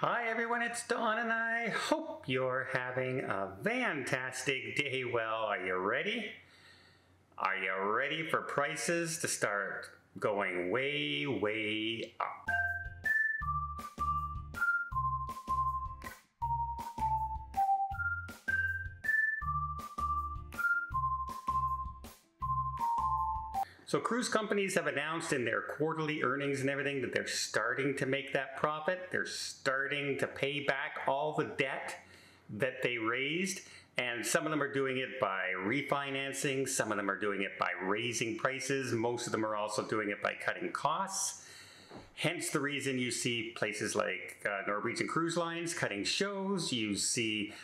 Hi everyone, it's Don and I hope you're having a fantastic day. Well, are you ready? Are you ready for prices to start going way up? So cruise companies have announced in their quarterly earnings and everything that they're starting to make that profit. They're starting to pay back all the debt that they raised. And some of them are doing it by refinancing. Some of them are doing it by raising prices. Most of them are also doing it by cutting costs. Hence the reason you see places like Norwegian Cruise Lines cutting shows. You see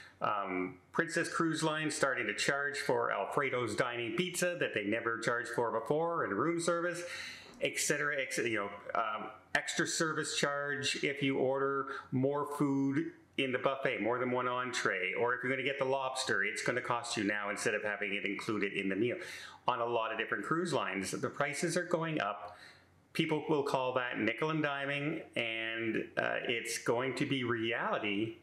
Princess Cruise Lines starting to charge for Alfredo's dining pizza that they never charged for before, and room service, etc. Extra service charge if you order more food in the buffet, more than one entree, or if you're going to get the lobster, it's going to cost you now instead of having it included in the meal. On a lot of different cruise lines, the prices are going up. People will call that nickel and diming, and it's going to be reality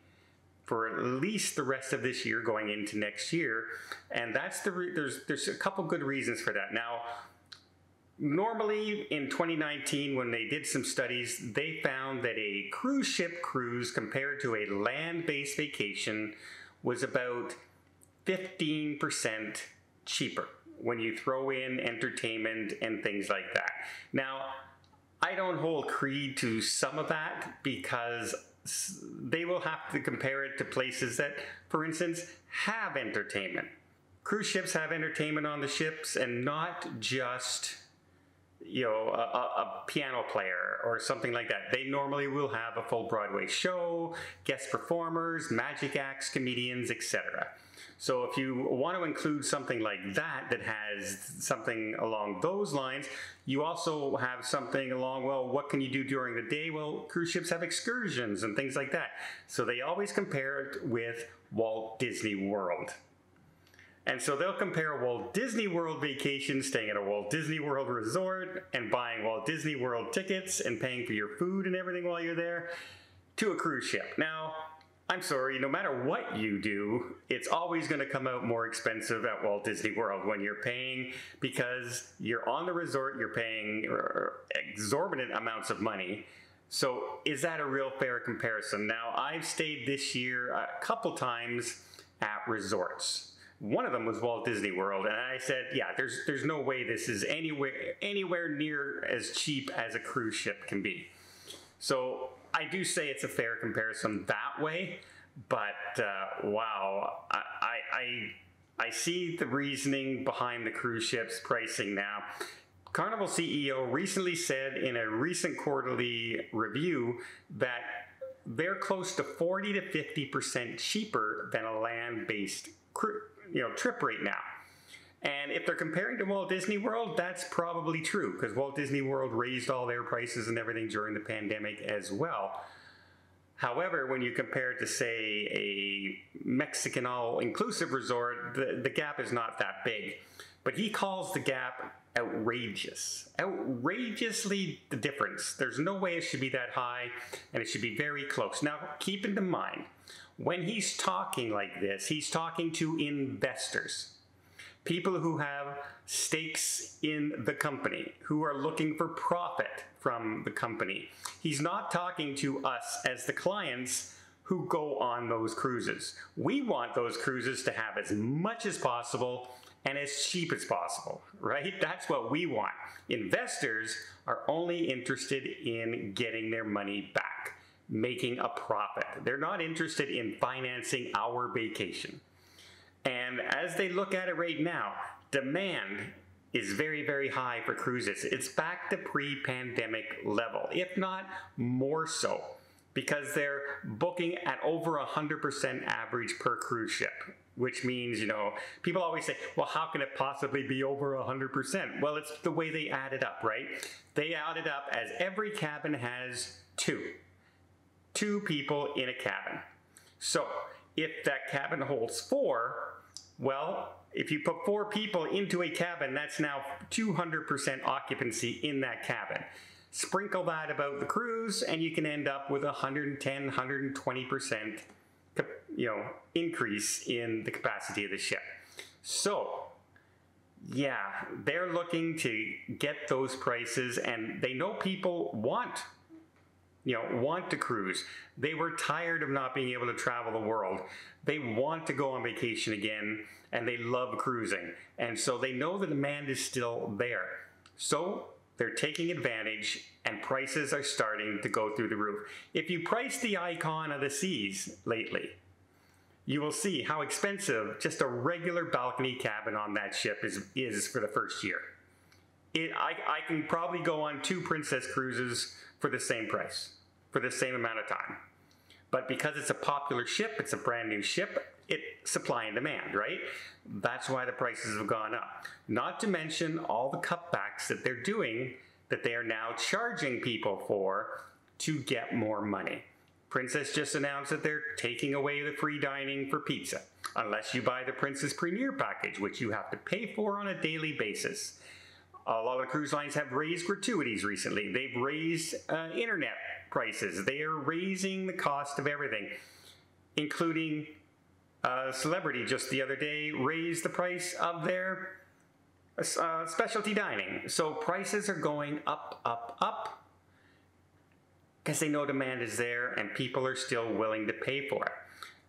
for at least the rest of this year going into next year. And that's there's a couple good reasons for that. Now, normally in 2019, when they did some studies, they found that a cruise ship cruise compared to a land-based vacation was about 15% cheaper when you throw in entertainment and things like that. Now, I don't hold creed to some of that because they will have to compare it to places that, for instance, have entertainment. Cruise ships have entertainment on the ships, and not just a piano player or something like that. They normally will have a full Broadway show, guest performers, magic acts, comedians, etc. So if you want to include something like that that has something along those lines, you also have something along, well, what can you do during the day? Well, cruise ships have excursions and things like that. So they always compare it with Walt Disney World. And so they'll compare a Walt Disney World vacation, staying at a Walt Disney World resort and buying Walt Disney World tickets and paying for your food and everything while you're there, to a cruise ship. Now, I'm sorry, no matter what you do, it's always going to come out more expensive at Walt Disney World when you're paying, because you're on the resort, you're paying exorbitant amounts of money. So is that a real fair comparison? Now, I've stayed this year a couple times at resorts. One of them was Walt Disney World, and I said, yeah, there's no way this is anywhere near as cheap as a cruise ship can be. So I do say it's a fair comparison that way, but wow, I see the reasoning behind the cruise ships pricing now. Carnival CEO recently said in a recent quarterly review that they're close to 40 to 50% cheaper than a land-based trip right now. And if they're comparing to Walt Disney World, that's probably true, because Walt Disney World raised all their prices and everything during the pandemic as well. However, when you compare it to, say, a Mexican all-inclusive resort, the gap is not that big. But he calls the gap outrageous. Outrageously the difference. There's no way it should be that high, and it should be very close. Now, keep in mind, when he's talking like this, he's talking to investors. People who have stakes in the company, who are looking for profit from the company. He's not talking to us as the clients who go on those cruises. We want those cruises to have as much as possible and as cheap as possible, right? That's what we want. Investors are only interested in getting their money back, making a profit. They're not interested in financing our vacation. And as they look at it right now, demand is very high for cruises. It's back to pre-pandemic level, if not more so, because they're booking at over 100% average per cruise ship, which means, people always say, well, how can it possibly be over 100%? Well, it's the way they add it up, right? They add it up as every cabin has two people in a cabin. So if that cabin holds 4, well, if you put 4 people into a cabin, that's now 200% occupancy in that cabin. Sprinkle that about the cruise, and you can end up with 110, 120% increase in the capacity of the ship. So, yeah, they're looking to get those prices, and they know people want to cruise. They were tired of not being able to travel the world. They want to go on vacation again, and they love cruising. And so they know the demand is still there. So they're taking advantage, and prices are starting to go through the roof. If you price the Icon of the Seas lately, you will see how expensive just a regular balcony cabin on that ship is for the first year. I can probably go on 2 Princess cruises for the same price, for the same amount of time. But because it's a popular ship, it's a brand new ship, it's supply and demand, right? That's why the prices have gone up. Not to mention all the cutbacks that they're doing, that they are now charging people for to get more money. Princess just announced that they're taking away the free dining for pizza, unless you buy the Princess Premier package, which you have to pay for on a daily basis. A lot of cruise lines have raised gratuities recently. They've raised internet prices. They are raising the cost of everything, including Celebrity just the other day raised the price of their specialty dining. So prices are going up, up, up, because they know demand is there and people are still willing to pay for it.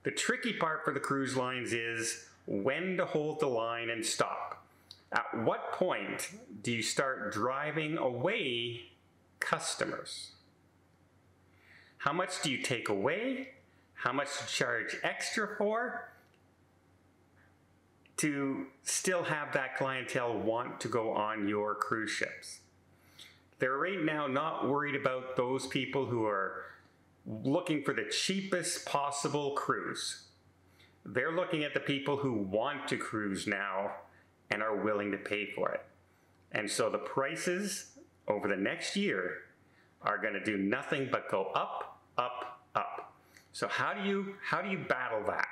The tricky part for the cruise lines is when to hold the line and stop. At what point do you start driving away customers? How much do you take away? How much to charge extra for to still have that clientele want to go on your cruise ships? They're right now not worried about those people who are looking for the cheapest possible cruise. They're looking at the people who want to cruise now and are willing to pay for it. And so the prices over the next year are going to do nothing but go up, up, up. So how do you battle that?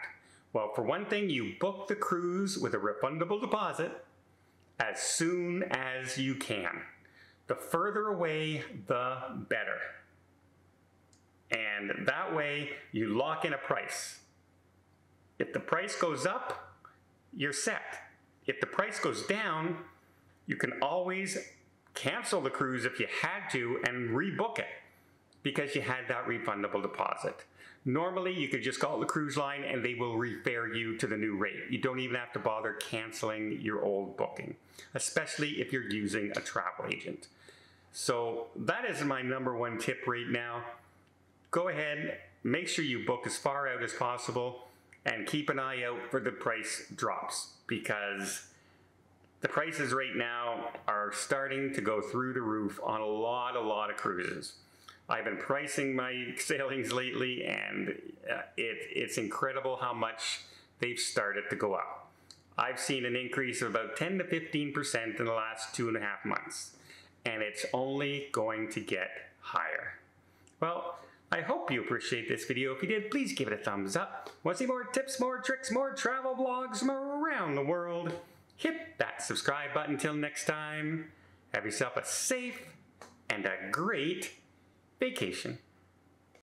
Well, for one thing, you book the cruise with a refundable deposit as soon as you can. The further away, the better. And that way, you lock in a price. If the price goes up, you're set. If the price goes down, you can always cancel the cruise if you had to and rebook it because you had that refundable deposit. Normally, you could just call the cruise line and they will refare you to the new rate. You don't even have to bother canceling your old booking, especially if you're using a travel agent. So that is my #1 tip right now. Go ahead, make sure you book as far out as possible and keep an eye out for the price drops because the prices right now are starting to go through the roof on a lot of cruises. I've been pricing my sailings lately and it's incredible how much they've started to go up. I've seen an increase of about 10 to 15% in the last 2.5 months. And it's only going to get higher. Well, I hope you appreciate this video. If you did, please give it a thumbs up. Want to see more tips, more tricks, more travel vlogs from around the world? Hit that subscribe button. Until next time, have yourself a safe and a great vacation.